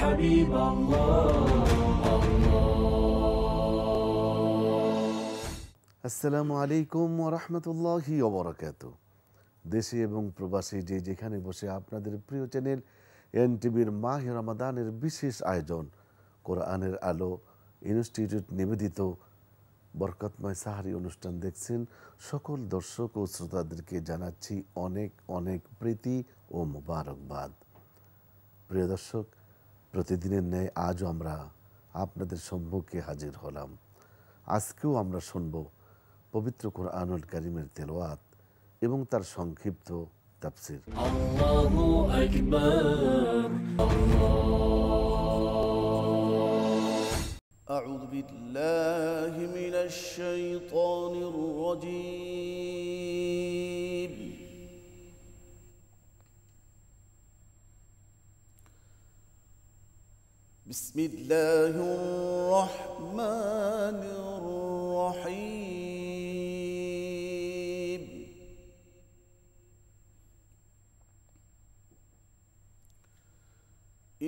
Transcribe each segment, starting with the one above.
حبيب الله আসসালামু আলাইকুম ওয়া রাহমাতুল্লাহি ওয়া বারাকাতুহু। দেশে এবং প্রবাসী যে যেখানে বসে আপনাদের প্রিয় চ্যানেল এনটিভির মাহে রমাদানের বিশেষ আয়োজন কোরআনের আলো ইনস্টিটিউট নিবেদিত বরকতময় সাহারি অনুষ্ঠান দেখছেন, সকল দর্শক ও শ্রোতাদেরকে জানাচ্ছি অনেক অনেক প্রীতি ও মোবারকবাদ। প্রিয় দর্শক, প্রতিদিনের ন্যায় আজও আমরা আপনাদের সম্মুখে হাজির হলাম। আজকেও আমরা শুনব পবিত্র কোরআনুল কারীমের তেলাওয়াত এবং তার সংক্ষিপ্ত তাফসীর। আল্লাহু আকবার أعوذ بالله من الشيطان الرجيم بسم الله الرحمن الرحيم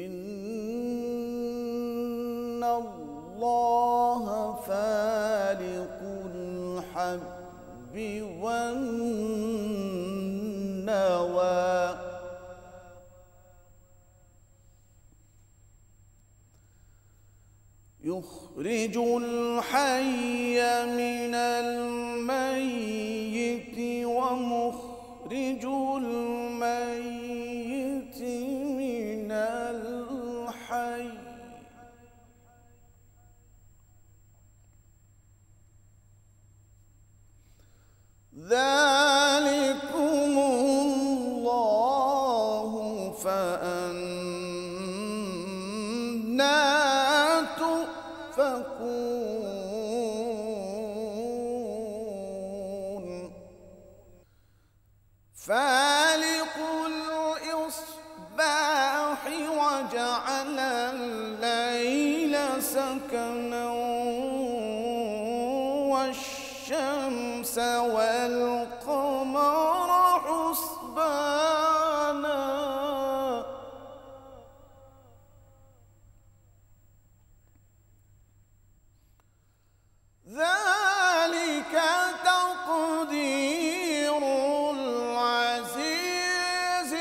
إن الله فالق الحب والنوى يخرج الحي من الميت ومخرج الميت من الحي ذلكم الله فأنى تؤفكون فالق الإصباح وجعل الليل سكنا والشمس والقمر حسبانا ذلك تقدير العزيز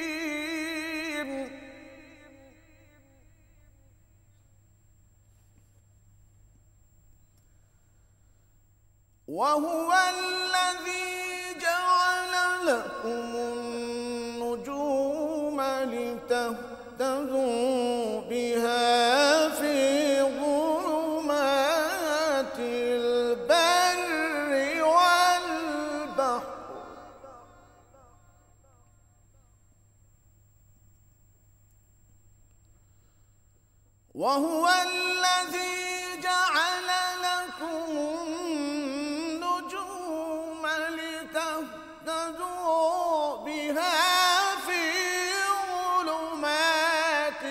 العليم وهو الذي جعل لكم النجوم لتهتدوا بها في ظلمات البر والبحر وهو الذي جعل لكم النجوم لتهتدوا بها في ظلمات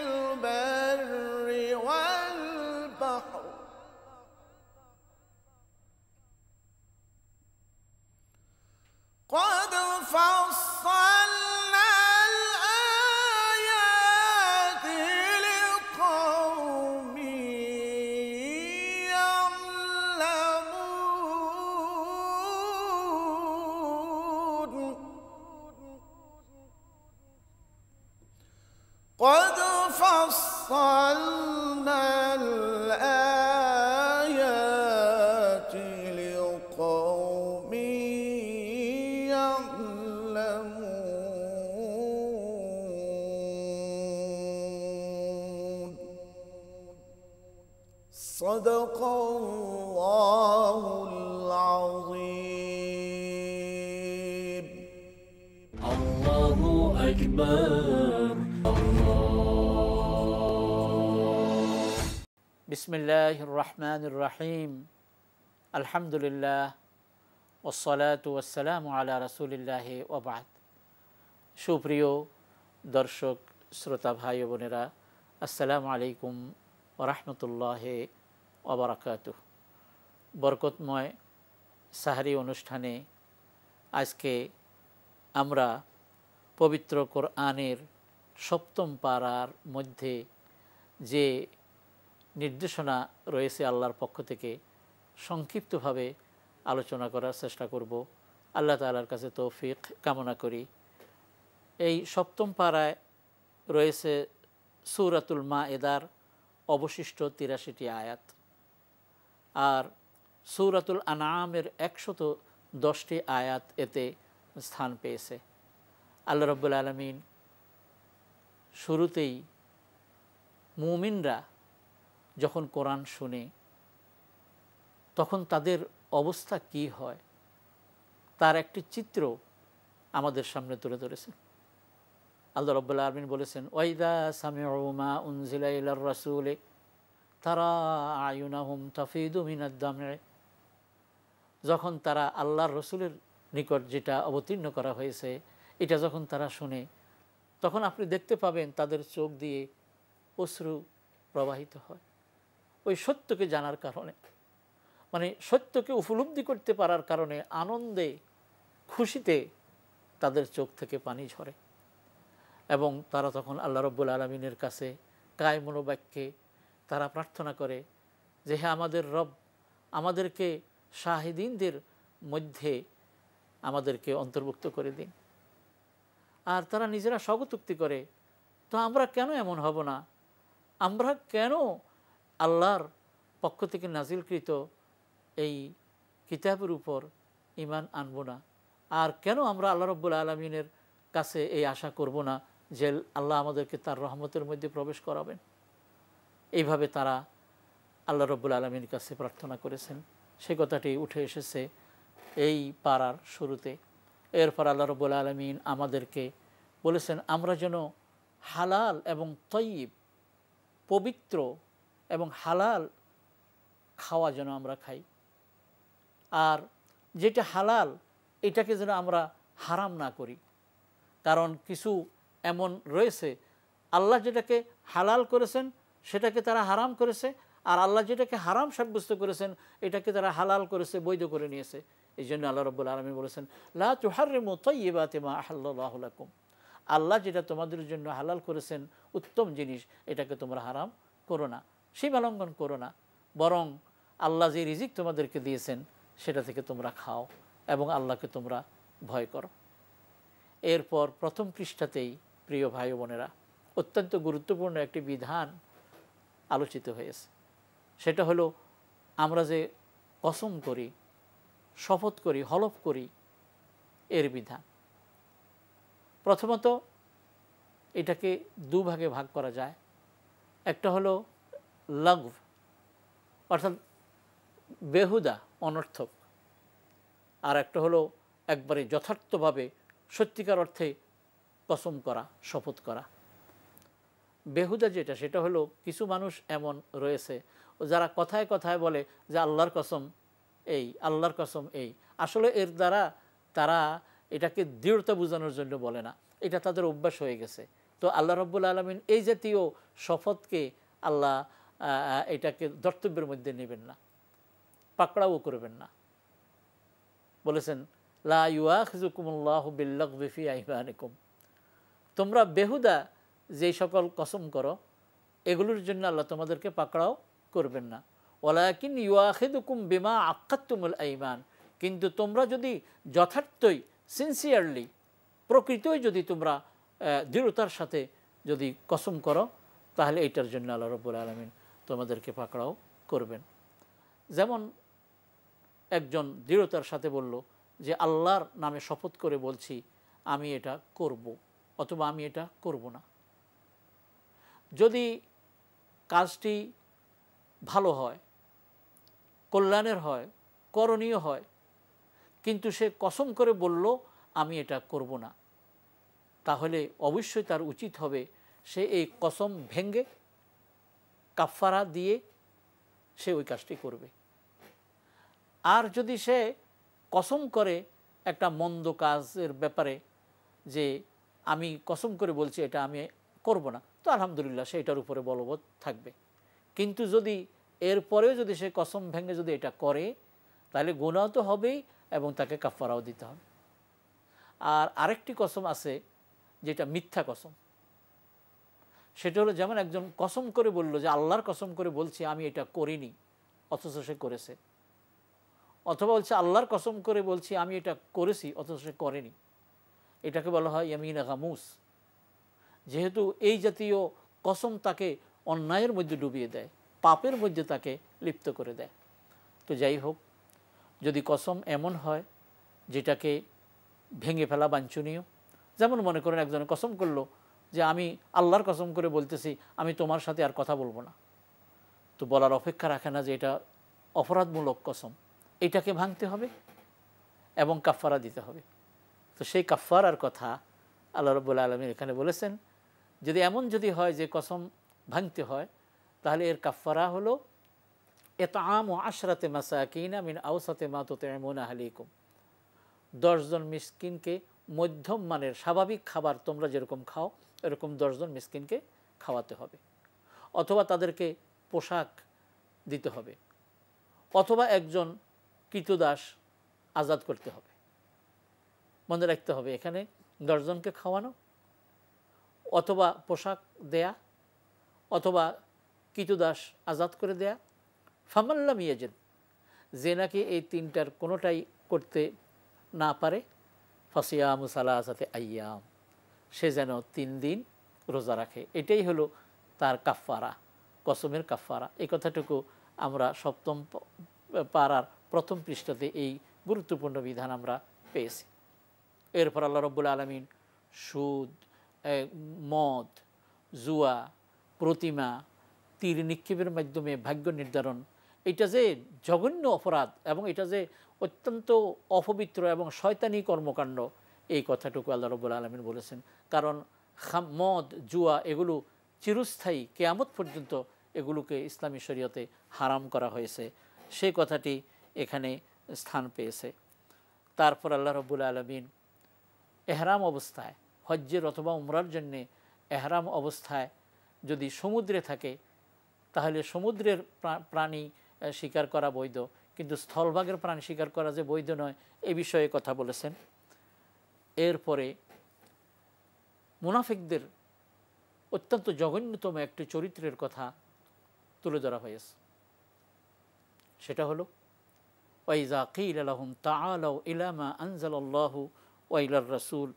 البر والبحر قد فصلنا الآيات لقوم يعلمون قد فصلنا الآيات لقوم يعلمون صدق الله العظيم الله أكبر বিসমিল্লাহির রহমানির রহিম আলহামদুলিল্লাহ ওয়াসসালাতু ওয়াসসালামু আলা রাসূলিল্লাহি ওয়া বা'দ। সুপ্রিয় দর্শক শ্রোতা ভাই ও বোনেরা, আসসালামু আলাইকুম ওয়া রাহমাতুল্লাহি ওয়া বারাকাতুহু। বরকতময় সাহারি অনুষ্ঠানে আজকে আমরা পবিত্র কোরআনের 7ম পারার মধ্যে যে নির্দেশনা রয়েছে আল্লাহর পক্ষ থেকে সংক্ষিপ্তভাবে আলোচনা করার চেষ্টা করব। আল্লাহ তাআলার কাছে তৌফিক কামনা করি। এই 7ম পারায় রয়েছে সূরাতুল মায়েদার অবশিষ্ট 83টি আয়াত, আর সূরাতুল আনআমের 110টি আয়াত এতে স্থান পেয়েছে। আল্লাহ রাব্বুল আলামিন শুরুতেই মুমিনরা যখন কোরআন শুনে তখন তাদের অবস্থা কি হয় তার একটি চিত্র আমাদের সামনে তুলে ধরেছেন। আল্লাহ রাব্বুল আলামিন বলেছেন, ওয়াইদা সামিউ মা উনজিলা ইলার রাসূলি তারা আয়ুনাহুম তাফিদু মিনাদ দাম'i, যখন তারা আল্লাহর রসুলের নিকট যেটা অবতীর্ণ করা হয়েছে এটা যখন তারা শুনে তখন আপনি দেখতে পাবেন তাদের চোখ দিয়ে অশ্রু প্রবাহিত হয়। ওই সত্যকে জানার কারণে, মানে সত্যকে উপলব্ধি করতে পারার কারণে আনন্দে খুশিতে তাদের চোখ থেকে পানি ঝরে এবং তারা তখন আল্লাহ রাব্বুল আলামিনের কাছে কায় মনোবাক্যে তারা প্রার্থনা করে যে হে আমাদের রব, আমাদেরকে শাহিদিনদের মধ্যে আমাদেরকে অন্তর্ভুক্ত করে দিন। আর তারা নিজেরা স্বগতোক্তি করে, তো আমরা কেন এমন হব না, আমরা কেন আল্লাহর পক্ষ থেকে নাজিলকৃত এই কিতাবের উপর ঈমান আনব না, আর কেন আমরা আল্লাহ রাব্বুল আলামিনের কাছে এই আশা করব না যে আল্লাহ আমাদেরকে তার রহমতের মধ্যে প্রবেশ করাবেন। এইভাবে তারা আল্লাহ রাব্বুল আলামিনের কাছে প্রার্থনা করেছেন। সে কথাটি উঠে এসেছে এই পারার শুরুতে। এরপর আল্লাহ রাব্বুল আলামিন আমাদেরকে বলেছেন আমরা যেন হালাল এবং তয়্যিব, পবিত্র এবং হালাল খাওয়া যেন আমরা খাই, আর যেটা হালাল এটাকে যেন আমরা হারাম না করি। কারণ কিছু এমন রয়েছে আল্লাহ যেটাকে হালাল করেছেন সেটাকে তারা হারাম করেছে, আর আল্লাহ যেটাকে হারাম সাব্যস্ত করেছেন এটাকে তারা হালাল করেছে, বৈধ করে নিয়েছে। এই জন্য আল্লাহ রাব্বুল আলামিন বলেছেন লা তুহাররিমু তাইয়্যিবাতি মা আহাল্লাল্লাহু লাকুম, আল্লাহ যেটা তোমাদের জন্য হালাল করেছেন উত্তম জিনিস এটাকে তোমরা হারাম করো না, সীমা লঙ্ঘন করো না, বরং আল্লাহ যে রিজিক তোমাদেরকে দিয়েছেন সেটা থেকে তোমরা খাও এবং আল্লাহকে তোমরা ভয় করো। এরপর প্রথম পৃষ্ঠাতেই প্রিয় ভাই বোনেরা অত্যন্ত গুরুত্বপূর্ণ একটি বিধান আলোচিত হয়েছে। সেটা হলো আমরা যে কসম করি, শপথ করি, হলফ করি, এর বিধান। প্রথমত এটাকে দুভাগে ভাগ করা যায়। একটা হলো লাগভ, অর্থাৎ বেহুদা, অনর্থক, আর একটা হলো একবারে যথার্থভাবে সত্যিকার অর্থে কসম করা, শপথ করা। বেহুদা যেটা, সেটা হলো কিছু মানুষ এমন রয়েছে যারা কথায় কথায় বলে যে আল্লাহর কসম এই, আল্লাহর কসম এই, আসলে এর দ্বারা তারা এটাকে দৃঢ়তা বোঝানোর জন্য বলে না, এটা তাদের অভ্যাস হয়ে গেছে। তো আল্লাহ রাব্বুল আলামিন এই জাতীয় শপথকে আল্লাহ এটাকে ধর্তব্যের মধ্যে নেবেন না, পাকড়াও করবেন না। বলেছেন লা ইউআখিযুকুমুল্লাহু বিল্লাগবি ফি আইমানিকুম, তোমরা বেহুদা যেই সকল কসম করো এগুলোর জন্য আল্লাহ তোমাদেরকে পাকড়াও করবেন না। ওয়ালাকিন ইউআখিযুকুম বিমা আক্কাদতুমুল আইমান, কিন্তু তোমরা যদি যথার্থই, সিনসিয়ারলি, প্রকৃতই যদি তোমরা দৃঢ়তার সাথে যদি কসম করো তাহলে এইটার জন্য আল্লাহ রাব্বুল আলামিন তোমাদেরকে পাকড়াও করবেন। যেমন একজন দৃঢ়তার সাথে বলল যে আল্লাহর নামে শপথ করে বলছি আমি এটা করব অথবা আমি এটা করব না। যদি কাজটি ভালো হয়, কল্যাণের হয়, করণীয় হয়, কিন্তু সে কসম করে বলল আমি এটা করব না, তাহলে অবশ্যই তার উচিত হবে সে এই কসম ভেঙে কাফারা দিয়ে সে ওই কাজটি করবে। আর যদি সে কসম করে একটা মন্দ কাজের ব্যাপারে যে আমি কসম করে বলছি এটা আমি করব না, তো আলহামদুলিল্লাহ সে এটার উপরে বলবৎ থাকবে। কিন্তু যদি এরপরেও যদি সে কসম ভেঙে যদি এটা করে তাহলে গুনাহ তো হবেই এবং তাকে কাফারাও দিতে হবে। আর আরেকটি কসম আছে যেটা মিথ্যা কসম। সেটা হলো যেমন একজন কসম করে বলল যে আল্লাহর কসম করে বলছি আমি এটা করিনি, অথচ সে করেছে। অথবা বলছে আল্লাহর কসম করে বলছি আমি এটা করেছি, অথচ সে করেনি। এটাকে বলা হয় ইয়ামিন গামুস। যেহেতু এই জাতীয় কসম তাকে অন্যায়ের মধ্যে ডুবিয়ে দেয়, পাপের মধ্যে তাকে লিপ্ত করে দেয়। তো যাই হোক, যদি কসম এমন হয় যেটাকে ভেঙে ফেলা বাঞ্ছনীয়, যেমন মনে করেন একজনে কসম করলো যে আমি আল্লাহর কসম করে বলতেছি আমি তোমার সাথে আর কথা বলবো না, তো বলার অপেক্ষা রাখে না যে এটা অপরাধমূলক কসম, এটাকে ভাঙতে হবে এবং কাফারা দিতে হবে। তো সেই কাফারার কথা আল্লাহ রাব্বুল আলামিন এখানে বলেছেন। যদি এমন যদি হয় যে কসম ভাঙতে হয়, তাহলে এর কাফারা হলো ইতআমু আশরাতে মাসাকিনা মিন আওসাতে মা তুতঈমুনা আহলিকুম। 10 জন মিসকিনকে মধ্যম মানের স্বাভাবিক খাবার তোমরা যেরকম খাও এরকম 10 জন মিসকিনকে খাওয়াতে হবে, অথবা তাদেরকে পোশাক দিতে হবে, অথবা একজন কৃতদাস আজাদ করতে হবে। মনে রাখতে হবে এখানে 10 জনকে খাওয়ানো, অথবা পোশাক দেয়া, অথবা কৃতদাস আজাদ করে দেয়া। ফামাল্লাম ইয়াজিদ, যে নাকি এই তিনটার কোনোটাই করতে না পারে, ফাসিয়ামু সালাসাতে আইয়াম, সে যেন 3 দিন রোজা রাখে। এটাই হলো তার কাফারা, কসমের কাফারা। এই কথাটুকু আমরা 7ম পারার 1ম পৃষ্ঠাতে এই গুরুত্বপূর্ণ বিধান আমরা পেয়েছি। এরপর আল্লাহ রাব্বুল আলামিন সুদ, মদ, জুয়া, প্রতিমা, তীর নিক্ষেপের মাধ্যমে ভাগ্য নির্ধারণ, এটা যে জঘন্য অপরাধ এবং এটা যে অত্যন্ত অপবিত্র এবং শয়তানি কর্মকাণ্ড, এই কথাটুকু আল্লাহ রাব্বুল আলামিন বলেছেন। কারণ মদ, জুয়া এগুলো চিরস্থায়ী, কিয়ামত পর্যন্ত এগুলোকে ইসলামী শরীয়তে হারাম করা হয়েছে, সেই কথাটি এখানে স্থান পেয়েছে। তারপর আল্লাহ রাব্বুল আলামিন এহরাম অবস্থায়, হজ্জের অথবা উমরার জন্যে এহরাম অবস্থায় যদি সমুদ্রে থাকে তাহলে সমুদ্রের প্রাণী শিকার করা বৈধ, কিন্তু স্থলভাগের প্রাণী শিকার করা যে বৈধ নয় এ বিষয়ে কথা বলেছেন। এরপরে মুনাফিকদের অত্যন্ত জঘন্যতম একটি চরিত্রের কথা তুলে ধরা হয়েছে। সেটা হলো ওয়াইজা কিলা লাহুম তাআলাউ ইলা মা আনজালাল্লাহু ওয়া ইলার রাসূল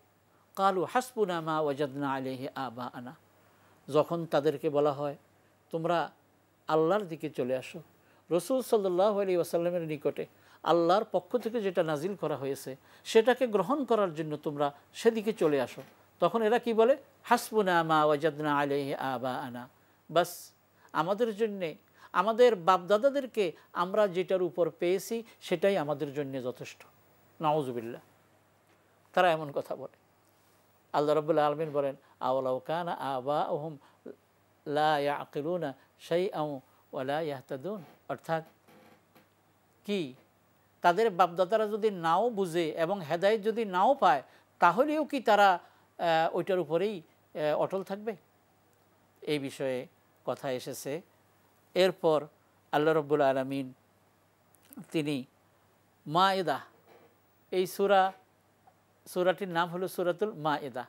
ক্বালু হাসবুনা মা ওয়াজাদনা আলাইহি আবাআনা। যখন তাদেরকে বলা হয় তোমরা আল্লাহর দিকে চলে আসো, রাসূল সাল্লাল্লাহু আলাইহি ওয়াসাল্লামের নিকটে আল্লাহর পক্ষ থেকে যেটা নাজিল করা হয়েছে সেটাকে গ্রহণ করার জন্য তোমরা সেদিকে চলে আসো, তখন এরা কি বলে? হাসবুনা মা ওয়াজাদনা আলাইহি আবাআনা, বাস আমাদের জন্যে, আমাদের বাপদাদাদেরকে আমরা যেটার উপর পেয়েছি সেটাই আমাদের জন্য যথেষ্ট। নাউজুবিল্লাহ, তারা এমন কথা বলে। আল্লাহ রাব্বুল আলামিন বলেন আওয়ালাউ কানা আবাউহুম লা ইয়াকিলুনা শাইআন ওয়া লা ইয়াহতাদুন, অর্থাৎ কি তাদের বাপদাদারা যদি নাও বুঝে এবং হেদায়েত যদি নাও পায় তাহলেও কি তারা ওইটার উপরেই অটল থাকবে? এই বিষয়ে কথা এসেছে। এরপর আল্লাহ রাব্বুল আলামিন তিনি মায়েদা, এই সূরাটির নাম হলো সূরাতুল মায়েদা।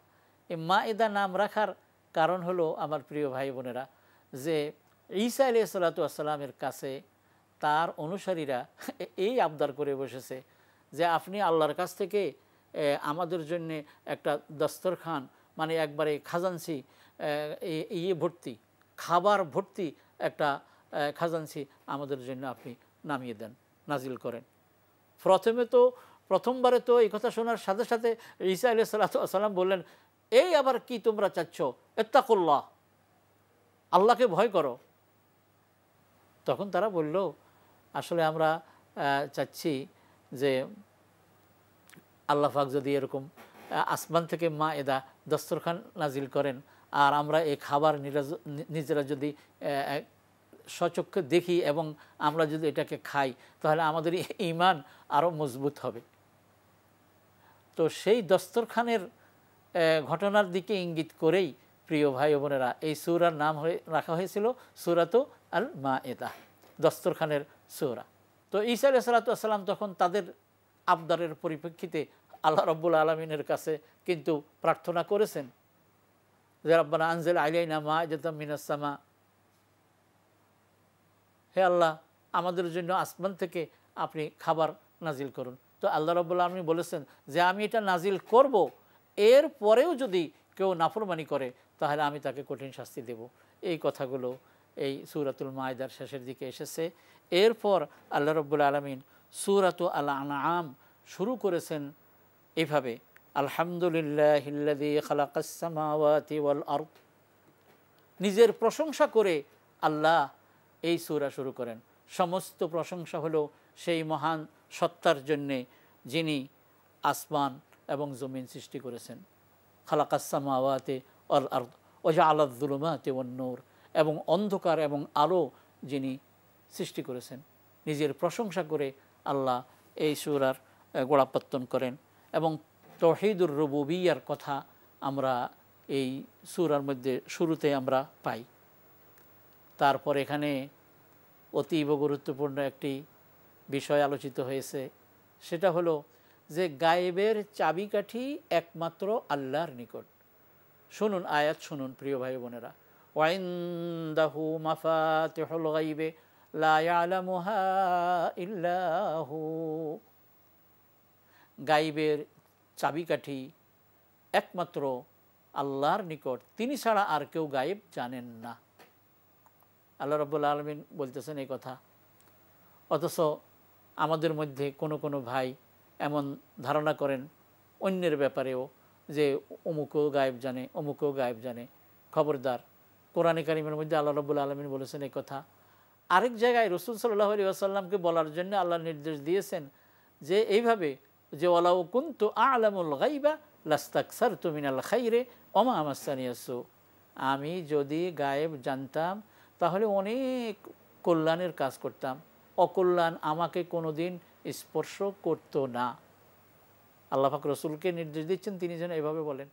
এই মায়েদা নাম রাখার কারণ হলো আমার প্রিয় ভাই বোনেরা, যে ঈসা আলাইহিস সালাতু ওয়াস সালামের কাছে তার অনুসারীরা এই আবদার করে বসেছে যে আপনি আল্লাহর কাছ থেকে আমাদের জন্য একটা দস্তরখান, মানে একবারে খাজানসি ভর্তি, খাবার ভর্তি একটা খাজানসি আমাদের জন্য আপনি নামিয়ে দেন, নাজিল করেন। প্রথমবারে তো এই কথা শোনার সাথে সাথে ঈসা আলাইহিস সালাতু ওয়াস সালাম বললেন, এই আবার কি তোমরা চাচ্ছ? ইত্তাকুল্লাহ, আল্লাহকে ভয় করো। তখন তারা বলল, আসলে আমরা চাচ্ছি যে আল্লাহ পাক যদি এরকম আসমান থেকে মায়েদা দস্তরখান নাজিল করেন আর আমরা এই খাবার নিজেরা যদি সচক্ষে দেখি এবং আমরা যদি এটাকে খাই তাহলে আমাদের ঈমান আরও মজবুত হবে। তো সেই দস্তরখানের ঘটনার দিকে ইঙ্গিত করেই প্রিয় ভাই বোনেরা এই সূরার নাম রাখা হয়েছিল সূরাতু আল মায়েদা, দস্তরখানের সূরা। তো ঈসা আলাইহিস সালাতু ওয়াস সালাম তখন তাদের আবদারের পরিপ্রেক্ষিতে আল্লাহ রাব্বুল আলামিনের কাছে কিন্তু প্রার্থনা করেছেন যে রব্বানা আনজিল আলাইনা মাইদাতাম মিনাস সামা, হে আল্লাহ আমাদের জন্য আসমান থেকে আপনি খাবার নাজিল করুন। তো আল্লাহ রাব্বুল আলামিন বলেছেন যে আমি এটা নাজিল করব, এর পরেও যদি কেউ নাফরমানি করে তাহলে আমি তাকে কঠিন শাস্তি দেব। এই কথাগুলো এই সূরাতুল মাইদার শেষের দিকে এসেছে। এরপর আল্লাহ রাব্বুল আলামিন সূরাতু আল আনআম শুরু করেছেন এইভাবে, আলহামদুলিল্লাহিল্লাযী খালাকাস সামাওয়াতি ওয়াল আরদ। নিজের প্রশংসা করে আল্লাহ এই সূরা শুরু করেন। সমস্ত প্রশংসা হলো সেই মহান সত্তার জন্যে যিনি আসমান এবং জমিন সৃষ্টি করেছেন। খালাকাস সামাওয়াতি ওয়াল আরদ ওয়া জাআলায যুলুমাতি ওয়ান নূর, এবং অন্ধকার এবং আলো যিনি সৃষ্টি করেছেন। নিজের প্রশংসা করে আল্লাহ এই সূরার গোড়াপত্তন করেন। এবং তাওহীদুর রুবুবিয়্যার কথা আমরা এই সূরার মধ্যে শুরুতে আমরা পাই। তারপর এখানে অতীব গুরুত্বপূর্ণ একটি বিষয় আলোচিত হয়েছে, সেটা হলো যে গায়েবের চাবিকাঠি একমাত্র আল্লাহর নিকট। শুনুন, আয়াত শুনুন প্রিয় ভাই বোনেরা। ওয়াইনদাহু মাফাতিহুল গায়বি লা ইয়ালামুহা ইল্লা হু। গায়েবের চাবিকাঠি একমাত্র আল্লাহর নিকট, তিনি ছাড়া আর কেউ গায়েব জানেন না। আল্লাহ রাব্বুল আলামিন বলতেছেন এই কথা। অথচ আমাদের মধ্যে কোনো কোনো ভাই এমন ধারণা করেন অন্যের ব্যাপারেও যে অমুকও গায়েব জানে, অমুকও গায়েব জানে। খবরদার, কোরআনে কারিমের মধ্যে আল্লাহ রাব্বুল আলামিন বলেছেন এই কথা। আরেক জায়গায় রাসূল সাল্লাল্লাহু আলাইহি ওয়াসাল্লামকে বলার জন্য আল্লাহ নির্দেশ দিয়েছেন যে এইভাবে, যে ওয়ালাউ কুনতু আ'লামুল গায়বা লাস্তাকসারতু মিনাল খাইরি ওয়া মা মাসানিয়াস সু। আমি যদি গায়েব জানতাম তাহলে অনেক কল্যাণের কাজ করতাম, অকল্যাণ আমাকে কোনোদিন স্পর্শ করতো না। আল্লাহ পাক রসুলকে নির্দেশ দিচ্ছেন তিনি যেন এভাবে বলেন।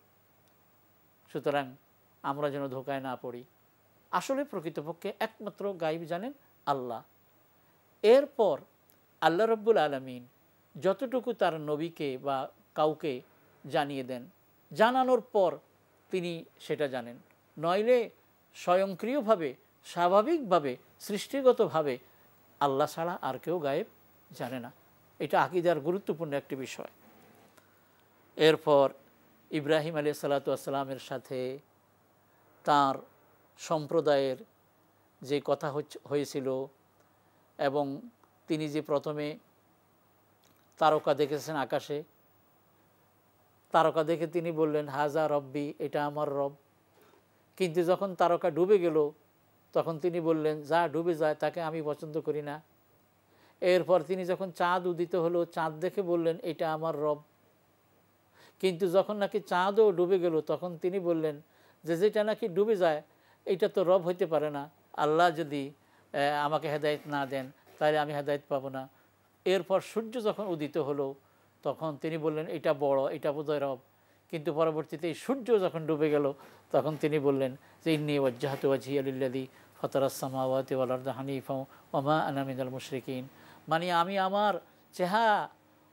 সুতরাং আমরা যেন ধোকায় না পড়ি। আসলে প্রকৃতপক্ষে একমাত্র গায়েব জানেন আল্লাহ। এরপর আল্লাহ রাব্বুল আলামিন যতটুকু তার নবীকে বা কাউকে জানিয়ে দেন, জানানোর পর তিনি সেটা জানেন। নইলে স্বয়ংক্রিয়ভাবে, স্বাভাবিকভাবে, সৃষ্টিগতভাবে আল্লাহ ছাড়া আর কেউ গায়েব জানে না। এটা আকীদার গুরুত্বপূর্ণ একটি বিষয়। এরপর ইব্রাহিম আলাইহিস সালাতু ওয়াস সালামের সাথে তার সম্প্রদায়ের যে কথা হয়েছিল, এবং তিনি যে প্রথমে তারকা দেখেছেন আকাশে, তারকা দেখে তিনি বললেন হাজা রব্বি, এটা আমার রব। কিন্তু যখন তারকা ডুবে গেল তখন তিনি বললেন যা ডুবে যায় তাকে আমি পছন্দ করি না। এরপর তিনি যখন চাঁদ উদিত হলো, চাঁদ দেখে বললেন এটা আমার রব। কিন্তু যখন নাকি চাঁদও ডুবে গেল তখন তিনি বললেন যে যেটা নাকি ডুবে যায় এটা তো রব হইতে পারে না, আল্লাহ যদি আমাকে হেদায়েত না দেন তাহলে আমি হেদায়েত পাবো না। এরপর সূর্য যখন উদিত হলো তখন তিনি বললেন এটা বড়, এটা বোধহয় রব। কিন্তু পরবর্তীতে এই সূর্য যখন ডুবে গেল তখন তিনি বললেন যে ইন্নী ওয়াজ্জাহতু ওয়াজহিয়া লিল্লাযী ফাতারাস সামাওয়াতি ওয়াল আরদা হানিফা ওয়া মা আনা মিনাল মুশরিকিন। মানে আমি আমার চেহারা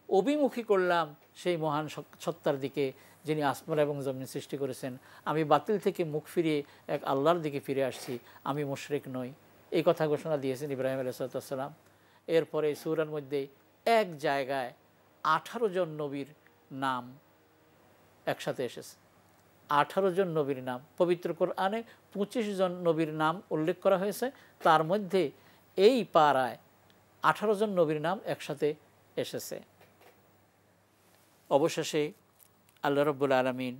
অভিমুখী করলাম সেই মহান সত্তার দিকে যিনি আসমান এবং জমিন সৃষ্টি করেছেন। আমি বাতিল থেকে মুখ ফিরিয়ে এক আল্লাহর দিকে ফিরে আসছি, আমি মুশরিক নই। এই কথা ঘোষণা দিয়েছেন ইব্রাহিম আলাইহিস সালাম। এরপরে সূরার মধ্যে এক জায়গায় 18 জন নবীর নাম একসাথে এসেছে। 18 জন নবীর নাম। পবিত্র কোরআনে 25 জন নবীর নাম উল্লেখ করা হয়েছে, তার মধ্যে এই পারায় 18 জন নবীর নাম একসাথে এসেছে। অবশেষে আল্লাহ রাব্বুল আলামিন,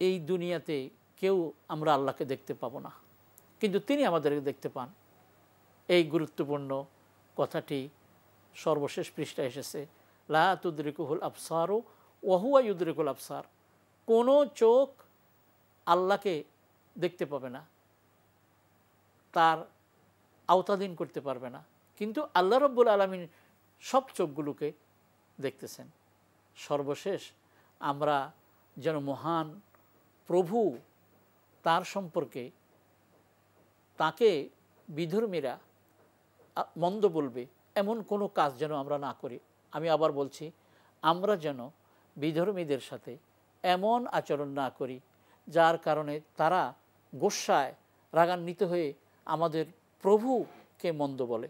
এই দুনিয়াতে কেউ আমরা আল্লাহকে দেখতে পাবো না, কিন্তু তিনি আমাদেরকে দেখতে পান। এই গুরুত্বপূর্ণ কথাটি সর্বশেষ পৃষ্ঠায় এসেছে। লা তুদরিকুহুল আবসারু ওয়া হুয়া ইউদরিকুল আবসার। কোনো চোখ আল্লাহকে দেখতে পাবে না, তার আওতাধীন করতে পারবে না, কিন্তু আল্লাহ রাব্বুল আলামিন সব চোখগুলোকে দেখতেছেন। সর্বশেষ আমরা যেন মহান প্রভু তার সম্পর্কে, তাকে বিধর্মীরা মন্দ বলবে এমন কোনো কাজ যেন আমরা না করি। আমি আবার বলছি, আমরা যেন বিধর্মীদের সাথে এমন আচরণ না করি যার কারণে তারা গোস্বায় রাগান্বিত হয়ে আমাদের প্রভুকে মন্দ বলে।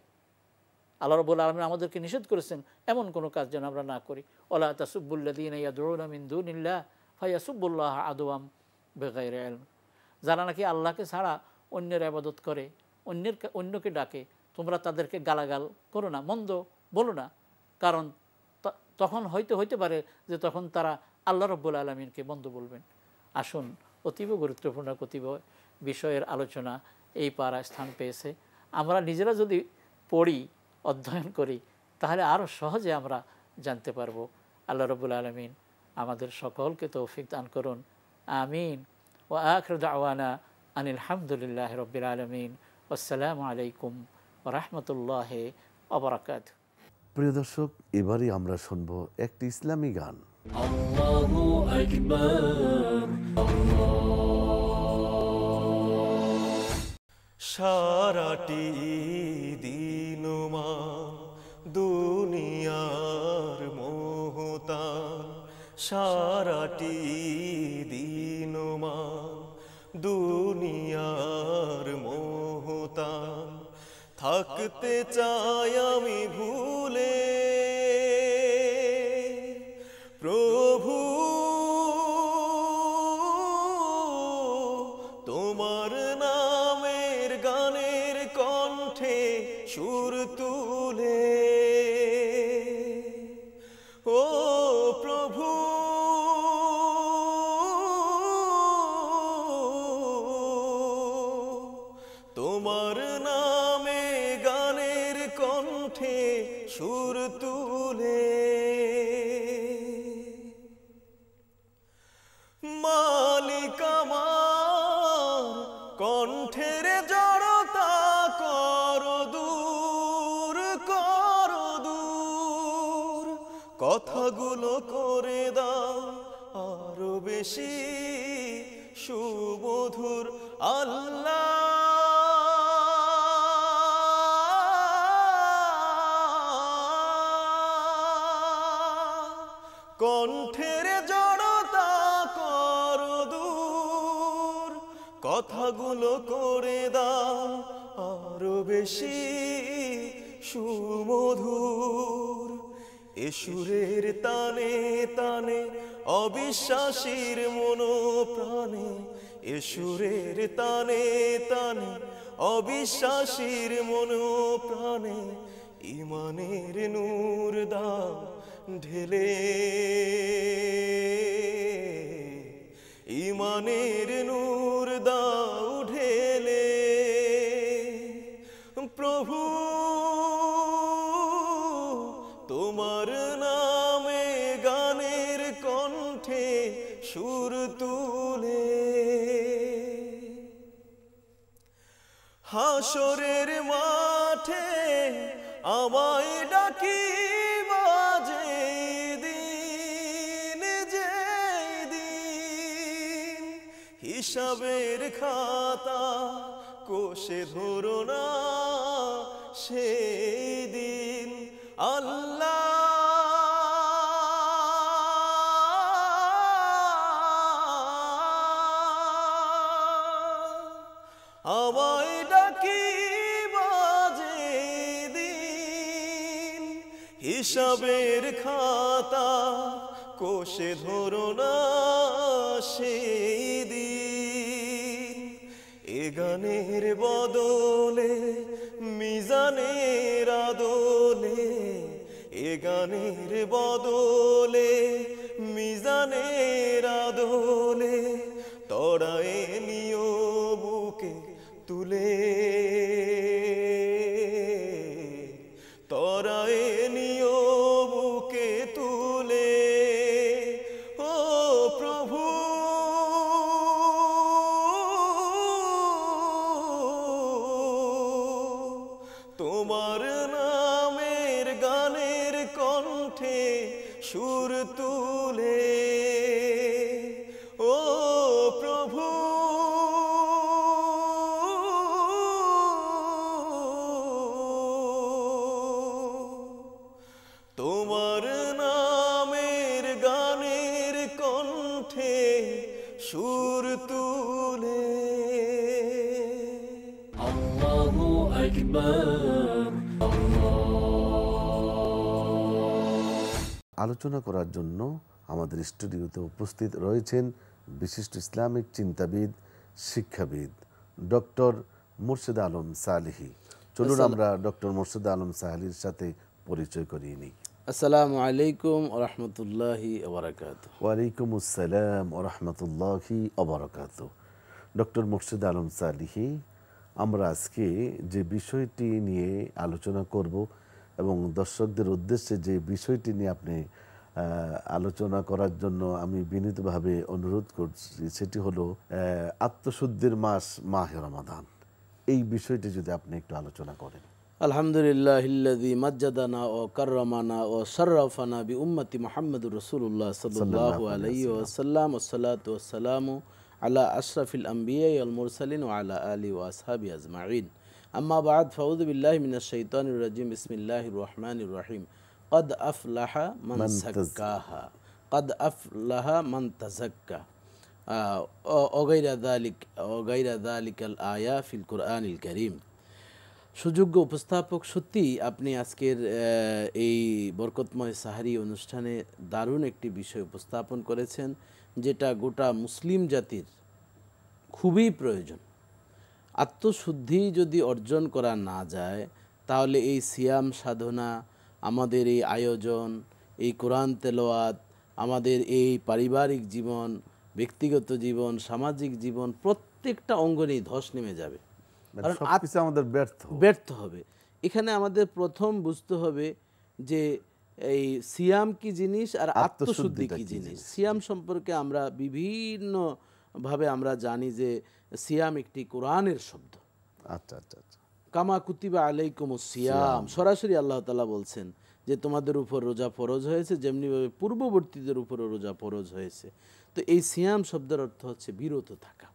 আল্লাহ রাব্বুল আলামিন আমাদেরকে নিষেধ করেছেন এমন কোনো কাজ যেন আমরা না করি। ওয়ালা তাসুব্বুল্লাযীনা ইয়াদউনা মিন দুনিল্লাহ ফায়াসুব্বুল্লাহ আদওয়াম বিগাইরি ইলম। যারা নাকি আল্লাহকে ছাড়া অন্যের ইবাদত করে, অন্যকে ডাকে, তোমরা তাদেরকে গালাগাল করো না, মন্দ বলো না, কারণ তখন হইতে পারে যে তখন তারা আল্লাহ রাব্বুল আলামিনকে মন্দ বলবেন। আসুন, অতীব গুরুত্বপূর্ণ কতিব বিষয়ের আলোচনা এই পাড়ায় স্থান পেয়েছে। আমরা নিজেরা যদি পড়ি, অধ্যয়ন করি, তাহলে আরও সহজে আমরা জানতে পারবো। আল্লাহ রাব্বুল আলামিন আমাদের সকলকে তৌফিক দান করুন। আমিন। ওয়া আখিরু দাওয়ানা আনিল হামদুলিল্লাহি রাব্বিল আলামিন। আসসালামু আলাইকুম ওয়া রাহমাতুল্লাহি ওয়া বারাকাতুহু। প্রিয় দর্শক, এবারে আমরা শুনব একটি ইসলামী গান। আল্লাহু আকবার, সারাটি দিন মা দুনিয়ার মোহতান, সারাটি দিন মা দুনিয়ার মোহতান, থাকতে চাই আমি ভুলে প্রভু তোমার নামের গানের কণ্ঠে সুর তুলে। ও প্রভু তোমার নামে গানের কণ্ঠে সুর তুলে। মালিক আমার কণ্ঠের জড়তা করো দূর, করো দূর, কথাগুলো করে দাও আরো বেশি সুমধুর। আল্লাহ কণ্ঠের জড়তা করো দূর, কথাগুলো করে দাও আরো বেশি সুমধুর। এ সুরের তানে তানে অবিশ্বাসীর মনোপ্রাণে, এ সুরের তানে তানে অবিশ্বাসীর মনোপ্রাণে ইমানের নূর দাও ঢেলে, ইমানের নূর দাও ঢেলে। প্রভু তোমার নামে গানের কণ্ঠে সুর তুলে। হাসরের মাঠে আমায় ডাকি বাজে দিন, যে দিন হিসাবের খাতা কোষে ধরো না সেই দিন। আল্লাহ আমায় ডাকি বাজে দিন, হিসাবের খাতা কোষে ধরো না সেই দিন। এ গানের বদলে মিজানের আদলে, এ গানের বদলে মিজানের আদলে তড়ায়ে নিও বুকে তুলে, তড়ায়ে নিও বুকে তুলে। ও প্রভু তোমার নামের গানের কণ্ঠে সুর তুলে। ও প্রভু তোমার নামের গানে أكبر আলোচনা করার জন্য আমাদের স্টুডিওতে উপস্থিত রয়েছেন বিশিষ্ট ইসলামিক চিন্তাবিদ, শিক্ষাবিদ ডক্টর মুর্শিদ আলম সালেহী। চলুন আমরা ডক্টর মুর্শিদ আলম সালেহীর সাথে পরিচয় করিয়ে নিই। আসসালামু আলাইকুম ওয়া রাহমাতুল্লাহি ওয়া বারাকাতুহু। ওয়ালাইকুম আসসালাম ওয়া রাহমাতুল্লাহি ওয়া বারাকাতুহু। ডক্টর মুর্শিদ আলম সালেহী, আমরা আজকে যে বিষয়টি নিয়ে আলোচনা করব এবং দর্শকদের উদ্দেশ্যে যে বিষয়টি নিয়ে আপনি আলোচনা করার জন্য আমি বিনীতভাবে অনুরোধ করছি, সেটি হলো আত্মশুদ্ধির মাস মাহে রমাদান। এই বিষয়টি যদি আপনি একটু আলোচনা করেন। আলহামদুলিল্লাহিল্লাযী মাজ্জাদানা ওয়া কাররামানা ওয়া শাররাফানা বিউম্মতি মুহাম্মাদুর রাসূলুল্লাহ সাল্লাল্লাহু আলাইহি ওয়াসাল্লাম ওয়াসসালাতু ওয়াসসালামু আলা আশরাফিল আমবিয়া ওয়াল মুরসালিন ওয়া আলা আলিহি ওয়া আসহাবিহি আজমাইন। আম্মা বা'দ, ফাউযু বিল্লাহি মিনাশ শাইতানির রাজিম। বিসমিল্লাহির রহমানির রহিম। قد أفلح من زكاها قد أفلح من تزكى وغير ذلك الآيات في القرآن الكريم। সুযোগ্য উপস্থাপক, সত্যি আপনি আজকের এই বরকতময় সাহারি অনুষ্ঠানে দারুণ একটি বিষয় উপস্থাপন করেছেন, যেটা গোটা মুসলিম জাতির খুবই প্রয়োজন। আত্মশুদ্ধি যদি অর্জন করা না যায়, তাহলে এই সিয়াম সাধনা, আমাদের এই আয়োজন, এই কোরআন তেলাওয়াত, আমাদের এই পারিবারিক জীবন, ব্যক্তিগত জীবন, সামাজিক জীবন, প্রত্যেকটা অঙ্গনেই ধস নেমে যাবে, কারণ সবকিছু আমাদের ব্যর্থ হবে। এখানে আমাদের প্রথম বুঝতে হবে যে এই সিয়াম কি জিনিস আর আত্মশুদ্ধি কি জিনিস। সিয়াম সম্পর্কে আমরা বিভিন্নভাবে আমরা জানি যে সিয়াম একটি কোরআনের শব্দ। আচ্ছা আচ্ছা আচ্ছা। কামা কুতিবা আলাইকুমুস সিয়াম, সরাসরি আল্লাহ তাআলা বলছেন যে তোমাদের উপর রোজা ফরজ হয়েছে, যেমনিভাবে পূর্ববর্তীদের উপরও রোজা ফরজ হয়েছে। তো এই সিয়াম শব্দের অর্থ হচ্ছে বিরত থাকা।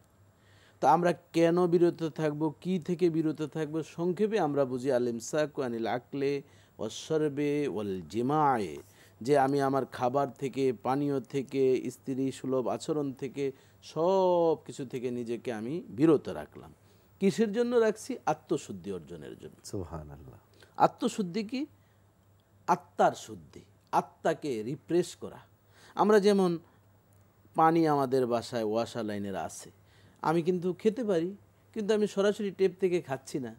তো আমরা কেন বিরত থাকব, কি থেকে বিরত থাকব? সংক্ষেপে আমরা বুঝি আল ইমসাকু আনিল আকলে ওয়াশরবে ওয়াল জিমায়ে, যে আমি আমার খাবার থেকে, পানীয় থেকে, স্ত্রী সুলভ আচরণ থেকে, সব কিছু থেকে নিজেকে আমি বিরত রাখলাম। কিসের জন্য রাখছি? আত্মশুদ্ধি অর্জনের জন্য। সুবহানাল্লাহ। আত্মশুদ্ধি কি? আত্মার শুদ্ধি, আত্মাকে রিফ্রেশ করা। আমরা যেমন পানি আমাদের বাসায় ওয়াশা লাইনের আছে, আমি কিন্তু খেতে পারি, কিন্তু আমি সরাসরি টেপ থেকে খাচ্ছি না।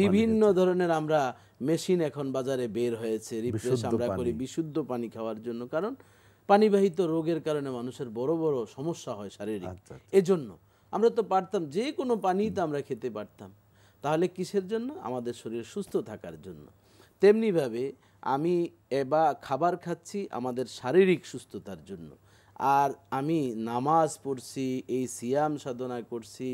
বিভিন্ন ধরনের আমরা মেশিন এখন বাজারে বের হয়েছে, রিফ্রেশ আমরা করি বিশুদ্ধ পানি খাওয়ার জন্য, কারণ পানিবাহিত রোগের কারণে মানুষের বড় বড় সমস্যা হয় শারীরিক। এজন্য আমরা তো পারতাম যে কোনো পানি তো আমরা খেতে পারতাম, তাহলে কিসের জন্য? আমাদের শরীর সুস্থ থাকার জন্য। তেমনিভাবে আমি খাবার খাচ্ছি আমাদের শারীরিক সুস্থতার জন্য, আর আমি নামাজ পড়ছি, এই সিয়াম সাধনা করছি,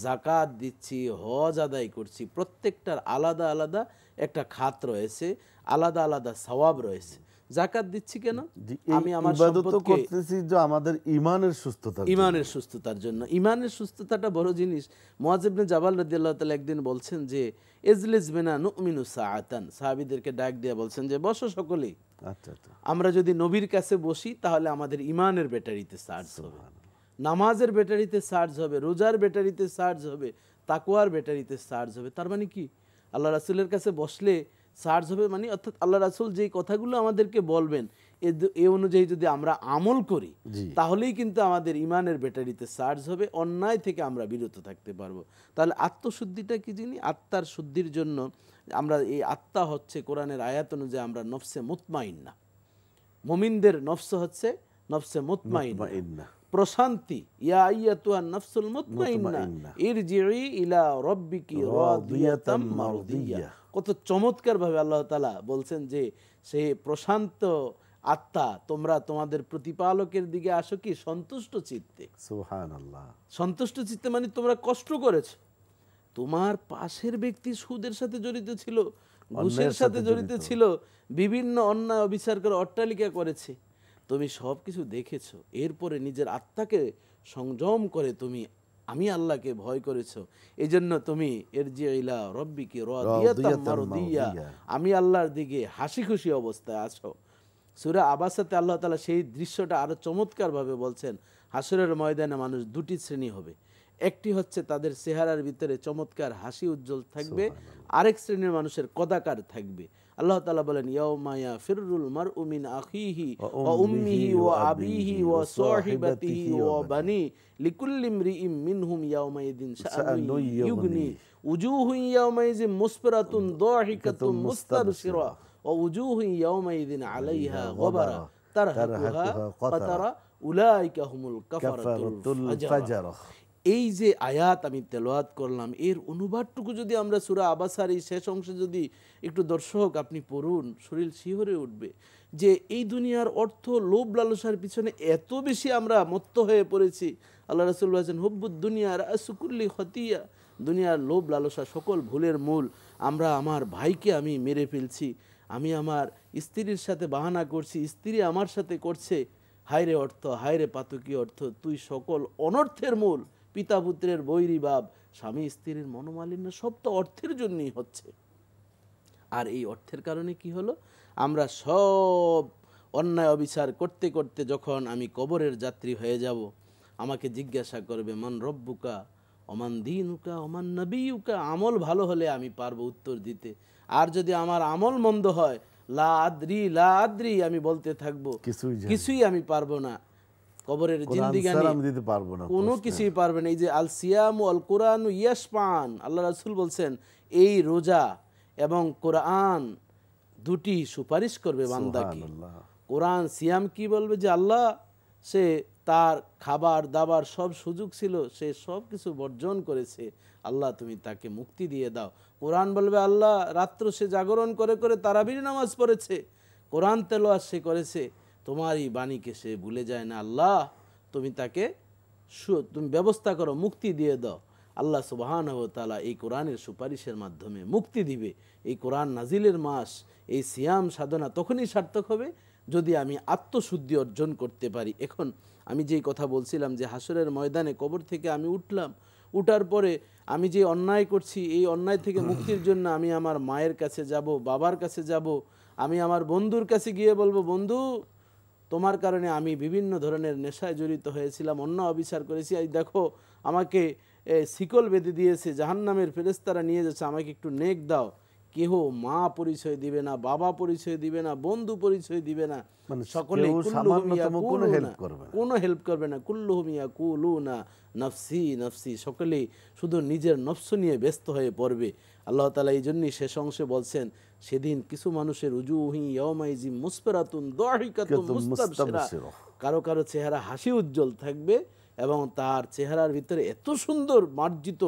জাকাত দিচ্ছি, হজ আদায় করছি, প্রত্যেকটার আলাদা আলাদা একটা খাত রয়েছে, আলাদা আলাদা সওয়াব রয়েছে। জাকাত দিচ্ছি কেন? আমি আমার ইবাদত করতেছি যে আমাদের ঈমানের সুস্থতার জন্য। ঈমানের সুস্থতাটা বড় জিনিস। মুআয ইবনে জাবাল রাদিয়াল্লাহু তাআলা একদিন বলছেন যে ইজলিস বিনা নুমিনু সাআতান, সাহাবীদেরকে ডাক দিয়ে বলছেন যে বসো সকলেই। আচ্ছা আচ্ছা। আমরা যদি নবীর কাছে বসি তাহলে আমাদের ঈমানের ব্যাটারিতে চার্জ হবে, নামাজের ব্যাটারিতে চার্জ হবে, রোজার ব্যাটারিতে চার্জ হবে, তাকওয়ার ব্যাটারিতে চার্জ হবে। তার মানে কি? আল্লাহ রাসূলের কাছে বসলে চার্জ হবে, মানে অর্থাৎ আল্লাহ রাসূল যেই কথাগুলো আমাদেরকে বলবেন এ অনুযায়ী যদি আমরা আমল করি, তাহলেই কিন্তু আমাদের ঈমানের ব্যাটারিতে চার্জ হবে, অন্যায় থেকে আমরা বিরত থাকতে পারবো। তাহলে আত্মশুদ্ধিটা কি জিনিস? আত্মার শুদ্ধির জন্য আমরা, এই আত্মা হচ্ছে কোরআনের আয়াত অনুযায়ী আমরা নফসে মুতমাইন্না, মুমিনদের নফস হচ্ছে নফসে মুতমাইন্না, প্রশান্তি। ইয়া আইয়াতুহান নাফসুল মুতমাইন্না ইরজিই ইলা রাব্বিকি রাদিয়াতাম মারদিয়া। কত চমৎকার ভাবে আল্লাহ তাআলা বলছেন যে সে প্রশান্ত আত্মা, তোমরা তোমাদের প্রতিপালকের দিকে আসো কি সন্তুষ্ট চিত্তে। সুবহানাল্লাহ। সন্তুষ্ট চিত্তে মানে তোমরা কষ্ট করেছো, তোমার পাশের ব্যক্তি সুদের সাথে জড়িত ছিল, ঘুষের সাথে জড়িত ছিল, বিভিন্ন অন্যায় অবিচার করে অট্টালিকা করেছে, তুমি সব কিছু দেখেছো, এরপরে নিজের আত্মাকে সংযম করে তুমি আমি আল্লাহকে ভয় করেছো, এই জন্য তুমি ইরজিইলা রাব্বিকি রাদিয়াতাম মারদিয়া, আমি আল্লাহর দিকে হাসি খুশি অবস্থায় আছো। সূরা আবাসাতে আল্লাহ তাআলা সেই দৃশ্যটা আরো চমৎকার ভাবে বলছেন, হাসরের ময়দানে মানুষ দুটি শ্রেণী হবে, একটি হচ্ছে তাদের চেহারার ভিতরে চমৎকার হাসি উজ্জ্বল থাকবে, আরেক শ্রেণীর মানুষের কদাকার থাকবে। আল্লাহ তাআলা বলেন ইয়াউমা ইয়াফিরুল মারউ মিন আখিহি ওয়া উম্মিহি ওয়া আবিহি ওয়া সাহিবাতিহি ওয়া বানি লিকুল্লি ইমরিইম মিনহুম ইয়াউমাইযিন শাআনুন ইউগনি উজুহুন ইয়াউমাইযিন মুসফিরাতুন দাহিকাতুন মুস্তাবশিরা ওয়া উজুহুন ইয়াউমাইযিন আলাইহা গাবারা তারহাকুহা কাতারা উলাইকা হুমুল কাফারাতুল ফাজরা। এই যে আয়াত আমি তেলাওয়াত করলাম, এর অনুবাদটুকু যদি আমরা সূরা আবাসার এই শেষ অংশে যদি একটু দর্শক আপনি পড়ুন, শরীর শিহরে উঠবে যে এই দুনিয়ার অর্থ লোভ লালসার পিছনে এত বেশি আমরা মত্ত হয়ে পড়েছি। আল্লাহ রাসূল বলেছেন হুব্বুদ দুনিয়া রাসু কুল্লি খতিয়া, দুনিয়ার লোভ লালসা সকল ভুলের মূল। আমরা আমার ভাইকে আমি মেরে ফেলছি, আমি আমার স্ত্রীর সাথে বাহানা করছি, স্ত্রী আমার সাথে করছে। হায়রে অর্থ, হায়রে পাতকী অর্থ, তুই সকল অনর্থের মূল। পিতা পুত্রের বৈরী ভাব, স্বামী স্ত্রীর মনোমালিন্য, সব তো অর্থের জন্যই হচ্ছে। আর এই অর্থের কারণে কি হলো, আমরা সব অন্যায় অবিচার করতে করতে যখন আমি কবরের যাত্রী হয়ে যাব, আমাকে জিজ্ঞাসা করবে মান রব্বুকা ওমান দীনুকা ওমান নবিয়ুকা। আমল ভালো হলে আমি পারবো উত্তর দিতে, আর যদি আমার আমল মন্দ হয় লা আদ্রি লা আদ্রি আমি বলতে থাকবো, কিছুই আমি পারবো না। কবরের জিন্দেগানি দিতে পারবো না, কোনো কিছুই পারবে না। এই যে আল সিয়াম আল কোরআন ইয়াসপান, আল্লাহ রাসূল বলছেন এই রোজা এবং কোরআন দুটি সুপারিশ করবে বান্দাকে। কোরআন সিয়াম কি বলবে যে আল্লাহ সে তার খাবার দাবার সব সুযোগ ছিল, সে সব কিছু বর্জন করেছে, আল্লাহ তুমি তাকে মুক্তি দিয়ে দাও। কোরআন বলবে আল্লাহ রাত্র সে জাগরণ করে করে তারাবির নামাজ পড়েছে, কোরআন তেলাওয়াত সে করেছে, তোমারই বাণীকে সে ভুলে যায় না, আল্লাহ তুমি তাকে তুমি ব্যবস্থা করো, মুক্তি দিয়ে দাও। আল্লাহ সুবহানাহু ওয়া তাআলা এই কোরআনের সুপারিশের মাধ্যমে মুক্তি দিবে। এই কোরআন নাজিলের মাস, এই সিয়াম সাধনা তখনই সার্থক হবে যদি আমি আত্মশুদ্ধি অর্জন করতে পারি। এখন আমি যেই কথা বলছিলাম যে হাসরের ময়দানে কবর থেকে আমি উঠলাম, উঠার পরে আমি যে অন্যায় করছি এই অন্যায় থেকে মুক্তির জন্য আমি আমার মায়ের কাছে যাব, বাবার কাছে যাব, আমি আমার বন্ধুর কাছে গিয়ে বলবো বন্ধু তোমার কারণে আমি বিভিন্ন ধরনের নেশায় জড়িত হয়েছিলাম, অন্যায় অবিচার করেছি, এই দেখো আমাকে শিকল বেঁধে দিয়েছে, জাহান্নামের ফেরেশতারা নিয়ে যাচ্ছে, আমাকে একটু নেক দাও। কেহ মা পরিচয় দিবে না, বাবা পরিচয় দিবে না, বন্ধু পরিচয় দিবে না, সকলে কোনো হেল্প করবে না। কুল্লুহুম ইয়াকুলুনা নফসি নফসি, সকলেই শুধু নিজের নফস নিয়ে ব্যস্ত হয়ে পড়বে। আল্লাহ তাআলা এই জন্যই শেষ অংশে বলছেন সেদিন কিছু মানুষের উজুহি ইয়াউমাইযিন মুসফিরাতুন দাহিকাতুন মুস্তাবশিরা, কারো কারো চেহারা হাসি উজ্জ্বল থাকবে এবং তার চেহারার ভিতরে এত সুন্দর মার্জিত,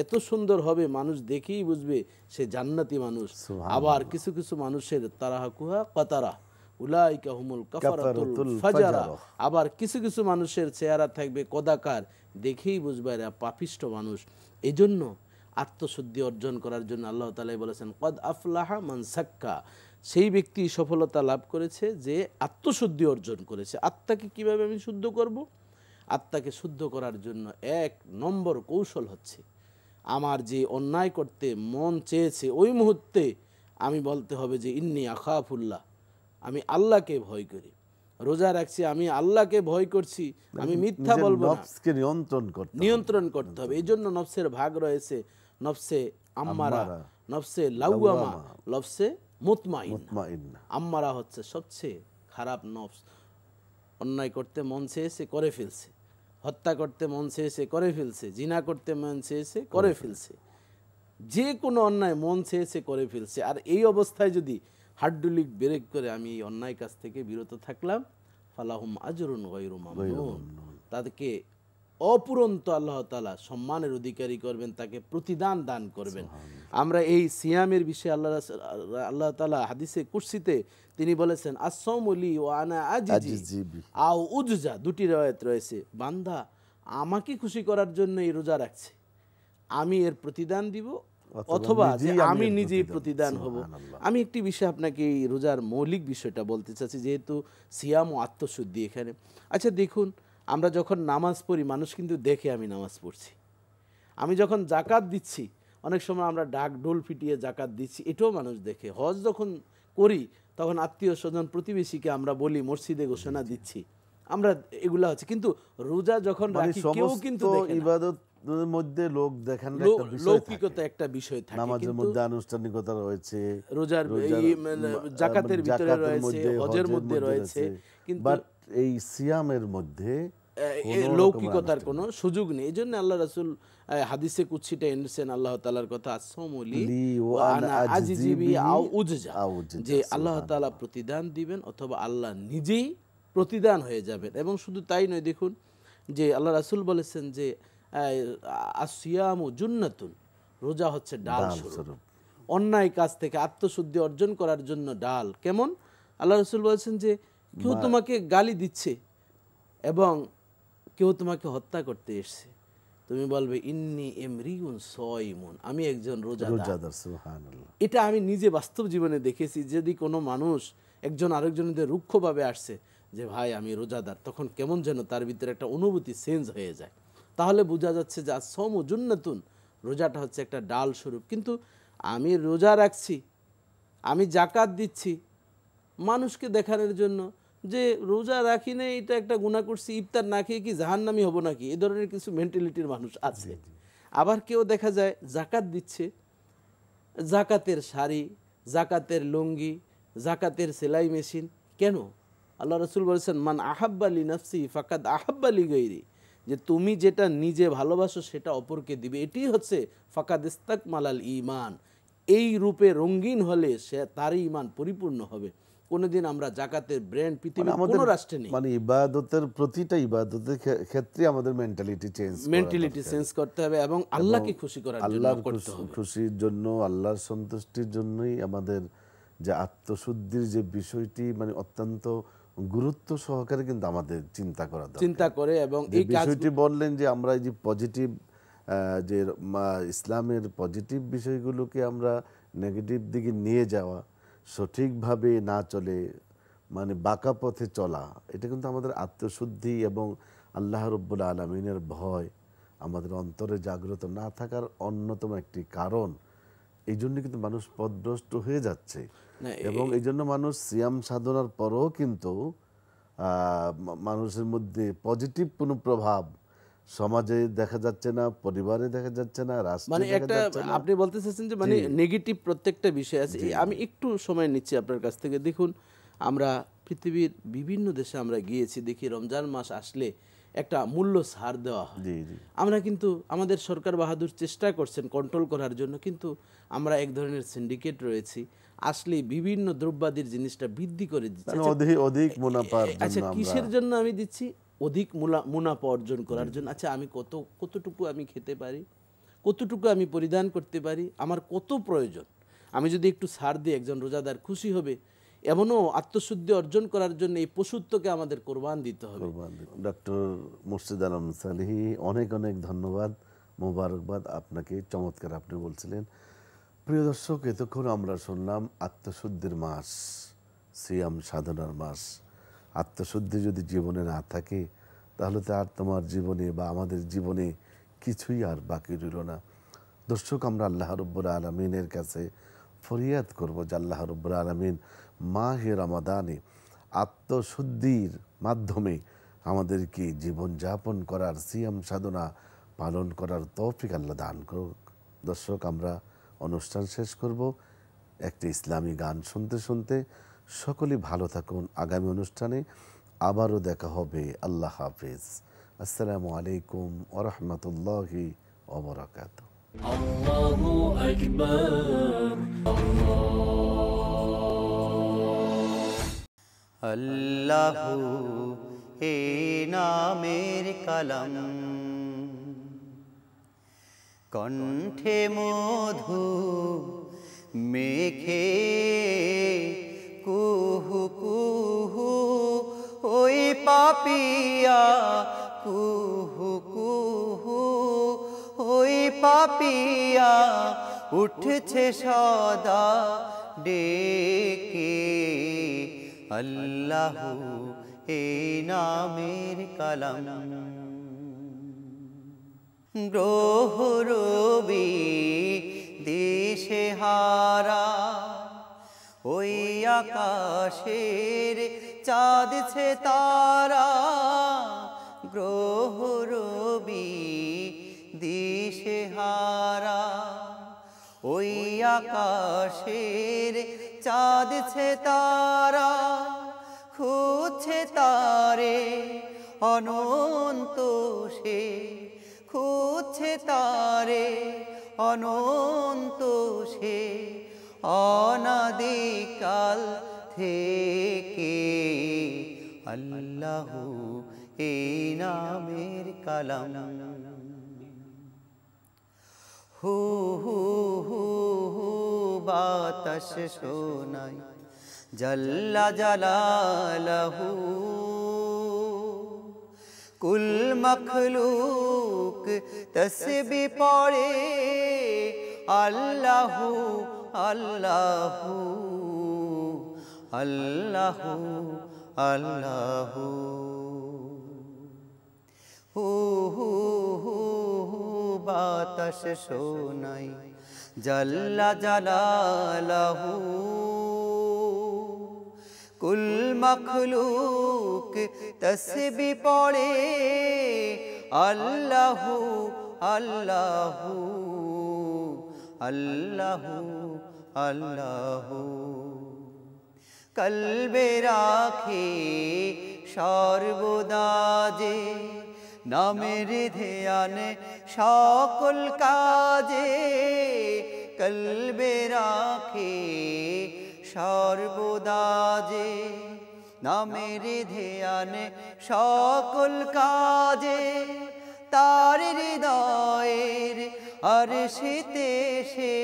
এত সুন্দর হবে মানুষ দেখেই বুঝবে সে জান্নাতি মানুষ। আবার কিছু কিছু মানুষের তারহাকুহা কাতারা উলাইকা হুমুল কাফারাতুল ফাজরা, আবার কিছু কিছু মানুষের চেহারা থাকবে কদাকার, দেখেই বুঝবে এরা পাপিষ্ঠ মানুষ। এজন্য আত্মশুদ্ধি অর্জন করার জন্য আল্লাহ তাআলা বলেছেন কদ আফলাহা মান সাক্কা, সেই ব্যক্তি সফলতা লাভ করেছে যে আত্মশুদ্ধি অর্জন করেছে। আত্মাকে কিভাবে আমি শুদ্ধ করব? আত্মাকে শুদ্ধ করার জন্য এক নম্বর কৌশল হচ্ছে আমার যে অন্যায় করতে মন চেয়েছে ওই মুহূর্তে আমি বলতে হবে যে ইন্নী আখাফুল্লাহ, আমি আল্লাহকে ভয় করি। রোজা রাখছি, আমি আল্লাহকে ভয় করছি, আমি মিথ্যা বলবো না, নিয়ন্ত্রণ করতে হবে। এই জন্য নফসের ভাগ রয়েছে, নফসে আম্মারা, নফসে লাওয়ামা, নফসে মুতমাইন্না। আম্মারা হচ্ছে সবচেয়ে খারাপ নফস। অন্যায় করতে মন চেয়েছে করে ফেলছে, হত্যা করতে মন চেয়েছে করে ফেলছে, জিনা করতে মন চেয়েছে করে ফেলছে, যে কোনো অন্যায় মন চেয়েছে করে ফেলছে। আর এই অবস্থায় যদি হাড্ডুলিক ব্রেক করে আমি এই অন্যায় কাজ থেকে বিরত থাকলাম, ফালাহুম আজরুন গায়রু মামনুন, তাদেরকে অপুরন্ত আল্লাহ তাআলা সম্মানের অধিকারী করবেন, তাকে প্রতিদান দান করবেন। আমরা এই সিয়ামের বিষয়ে আল্লাহ তাআলা হাদিসে কুরসিতে তিনি বলেছেন আসসাউমু লি ওয়া আনা আজিজি আও উজজা, দুটি riwayat রয়েছে, বান্দা আমাকে খুশি করার জন্য এই রোজা রাখছে, আমি এর প্রতিদান দিব, অথবা আমি নিজেই প্রতিদান হব। আমি একটি বিষয় আপনাকে এই রোজার মৌলিক বিষয়টা বলতে চাচ্ছি, যেহেতু সিয়াম ও আত্মশুদ্ধি এখানে। আচ্ছা দেখুন, আমরা যখন নামাজ পড়ি মানুষ কিন্তু দেখে আমি নামাজ পড়ছি। আমি যখন জাকাত দিচ্ছি অনেক সময় আমরা ডাক ঢোল ফিটিয়ে জাকাত দিচ্ছি, এটাও মানুষ দেখে। হজ যখন করি তখন আত্মীয় স্বজন প্রতিবেশীকে আমরা বলি মসজিদে ঘোষণা দিচ্ছি, আমরা এগুলা হচ্ছে। কিন্তু রোজা যখন রাখি কেউ কিন্তু ইবাদত মধ্যে লোক দেখানোর একটা বিষয় থাকে। লৌকিকতা একটা বিষয় থাকে, নামাজের কিন্তু মধ্যে আনুষ্ঠানিকতা রয়েছে, রোজার জাকাতের ভিতরে রয়েছে, হজের মধ্যে রয়েছে, কিন্তু বাট এই সিয়ামের মধ্যে লৌকিকতার কোনো সুযোগ নেই। এই জন্য আল্লাহ রাসূল হাদিসে কুদসিটা এনেছেন আল্লাহ তাআলার কথা, আসসামুলি ওয়া আনা আজিজি বিহি আও উজজা, যে আল্লাহ তাআলা প্রতিদান দিবেন অথবা আল্লাহ নিজেই প্রতিদান হয়ে যাবেন। এবং শুধু তাই নয়, দেখুন যে আল্লাহ রাসূল বলেছেন যে আসিয়ামু জুন্নাতুন, রোজা হচ্ছে ডাল স্বরূপ, অন্যায় কাজ থেকে আত্মশুদ্ধি অর্জন করার জন্য ডাল। কেমন? আল্লাহ রাসূল বলেছেন যে কেউ তোমাকে গালি দিচ্ছে এবং কেউ তোমাকে হত্যা করতে এসেছে, তুমি বলবে ইন্নী ইমরিউন সাইমুন, আমি একজন রোজাদার। সুবহানাল্লাহ। এটা আমি নিজে বাস্তব জীবনে দেখেছি। যদি কোনো মানুষ একজন আরেকজনের রুক্ষভাবে আসছে যে ভাই আমি রোজাদার, তখন কেমন যেন তার ভিতরে একটা অনুভূতি চেঞ্জ হয়ে যায়। তাহলে বোঝা যাচ্ছে যে আসসামু জুন্নাতুন, রোজাটা হচ্ছে একটা ডাল স্বরূপ। কিন্তু আমি রোজা রাখছি, আমি যাকাত দিচ্ছি মানুষকে দেখানোর জন্য যে রোজা রাখি না, এটা একটা গুনাহ করছি, ইফতার না খেয়ে কি জাহান্নামী হব নাকি, এই ধরনের কিছু মেন্টালিটির মানুষ আছে। আবার কেউ দেখা যায় জাকাত দিচ্ছে, জাকাতের শাড়ি, জাকাতের লুঙ্গি, জাকাতের সেলাই মেশিন। কেন? আল্লাহ রাসূল বলেছেন মান আহাব্বা লি নাফসি ফাকাদ আহাব্বা লি গায়রি, যে তুমি যেটা নিজে ভালোবাসো সেটা অপরকে দিবে, এটাই হচ্ছে ফাকাদ ইস্তাকমালাল ঈমান। এই রূপে রঙিন হলে সে তার ঈমান পরিপূর্ণ হবে। কোনোদিন আমরা জাকাতের ব্র্যান্ড পৃথিবীর কোনো রাষ্ট্রে নেই। মানে ইবাদতের প্রতিটা ইবাদতের ক্ষেত্রে আমাদের মেন্টালিটি চেঞ্জ করতে হবে এবং আল্লাহকে খুশি করার জন্য করতে হবে। আল্লাহর খুশির জন্য, আল্লাহর সন্তুষ্টির জন্যই আমাদের যে আত্মশুদ্ধির যে বিষয়টি মানে অত্যন্ত গুরুত্ব সহকারে কিন্তু আমাদের চিন্তা করা দরকার। চিন্তা করে এবং এই বিষয়টি বললেন যে আমরা এই যে পজিটিভ যে ইসলামের পজিটিভ বিষয়গুলোকে আমরা নেগেটিভ দিকে নিয়ে যাওয়া, সঠিকভাবে না চলে মানে বাঁকা পথে চলা, এটা কিন্তু আমাদের আত্মশুদ্ধি এবং আল্লাহ রাব্বুল আলামিনের ভয় আমাদের অন্তরে জাগ্রত না থাকার অন্যতম একটি কারণ। এই জন্য কিন্তু মানুষ পথভ্রষ্ট হয়ে যাচ্ছে এবং এই জন্য মানুষ সিয়াম সাধনার পরও কিন্তু মানুষের মধ্যে পজিটিভ কোনো প্রভাব সমাজে দেখা যাচ্ছে না, পরিবারে দেখা যাচ্ছে না, রাষ্ট্রে মানে দেখা একটা যাচ্ছে না। আপনি বলতে চাচ্ছেন যে মানে নেগেটিভ প্রত্যেকটা বিষয় আছে। আমি একটু সময় নিচ্ছি আপনার কাছ থেকে। দেখুন আমরা পৃথিবীর বিভিন্ন দেশে আমরা গিয়েছি, দেখি রমজান মাস আসলে একটা মূল্য ছাড় দেওয়া হয়। আমরা কিন্তু আমাদের সরকার বাহাদুর চেষ্টা করছেন কন্ট্রোল করার জন্য, কিন্তু আমরা এক ধরনের সিন্ডিকেট রয়েছি, আসলে বিভিন্ন দ্রব্যাদির জিনিসটা বৃদ্ধি করে দিচ্ছে। অধিক মুনাফার জন্য। আচ্ছা, কিসের জন্য আমি দিচ্ছি? অধিক মুনাফা অর্জন করার জন্য। আচ্ছা, আমি কতটুকু আমি খেতে পারি, কতটুকু আমি পরিধান করতে পারি, আমার কত প্রয়োজন। আমি যদি একটু ছাড় দিই একজন রোজাদার খুশি হবে। এমনও আত্মশুদ্ধি অর্জন করার জন্য এই পশুত্বকে আমাদের কোরবান দিতে হবে। ডক্টর মুর্শিদ আলম সালেহী, অনেক অনেক ধন্যবাদ, মোবারকবাদ আপনাকে। চমৎকার আপনি বলছিলেন। প্রিয় দর্শক, এতক্ষণ আমরা শুনলাম আত্মশুদ্ধির মাস, সিয়াম সাধনার মাস। আত্মশুদ্ধি যদি জীবনে না থাকে তাহলে তো আর তোমার জীবনে বা আমাদের জীবনে কিছুই আর বাকি রইল না। দর্শক, আমরা আল্লাহ রাব্বুল আলামিনের কাছে ফরিয়াদ করব যে আল্লাহ রাব্বুল আলামিন মাহে রমাদানে আত্মশুদ্ধির মাধ্যমে আমাদেরকে জীবনযাপন করার, সিয়াম সাধনা পালন করার তৌফিক আল্লাহ দান করুক। দর্শক, আমরা অনুষ্ঠান শেষ করব একটি ইসলামী গান শুনতে শুনতে। সকলেই ভালো থাকুন। আগামী অনুষ্ঠানে আবারও দেখা হবে। আল্লাহ হাফেজ। আসসালামু আলাইকুম ওয়া রাহমাতুল্লাহি ওয়া বারাকাতুহু। আল্লাহু আকবার। আল্লাহু হে নামের কালাম, কণ্ঠে মধু মেখে কুহু কুহু ওই পাপিয়া, কুহু কুহু ওই পাপিয়া উঠছে সদা ডেকে। আল্লাহু এই নামের কালাম, গ্রহ রবি দেশে হারা ওই আকাশের চাঁদ ছে তারা, গ্রহ রবি দিশেহারা ওই আকাশের চাঁদ ছে তারা খুঁজছে তারে অনন্ত সে খুঁজছে তারে অনন্ত সে অনাদিকাল থেকে আল্লাহু এই নামের কালাম হু হু হু হু বাতাস শোনাই জাল্লা জালালাহু কুল মখলুক তসবিহ পড়ে আল্লাহু আল্লাহু আল্লাহু আল্লাহু হু হু হু হু বাতাস শোনাই জাল্লা জালালাহু কুল মখলুক তসবিহ পড়ে আল্লাহু আল্লাহু আল্লাহু আল্লাহু কলবে রাখে সর্বদা যে নামের ধ্যান সকল কাজে কলবে রাখে সর্বদা যে নামের ধ্যান সকল কাজে তার হৃদয়ের আরশিতে সে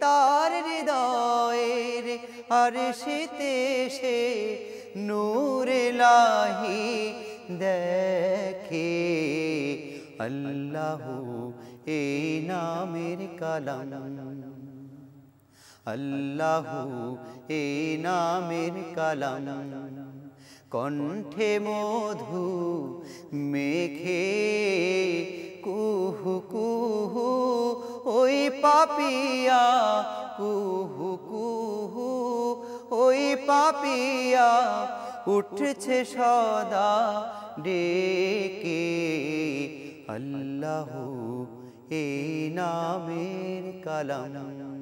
তার হৃদয়ের আরশিতে সে নূর ইলাহি দেখে আল্লাহু এই নামের কালাম আল্লাহু এই নামের কালাম কণ্ঠে মধু মেখে কুহু কুহু ওই পাপিয়া কুহু কুহু ওই পাপিয়া উঠছে সদা ডেকে আল্লাহু এই নামের কালাম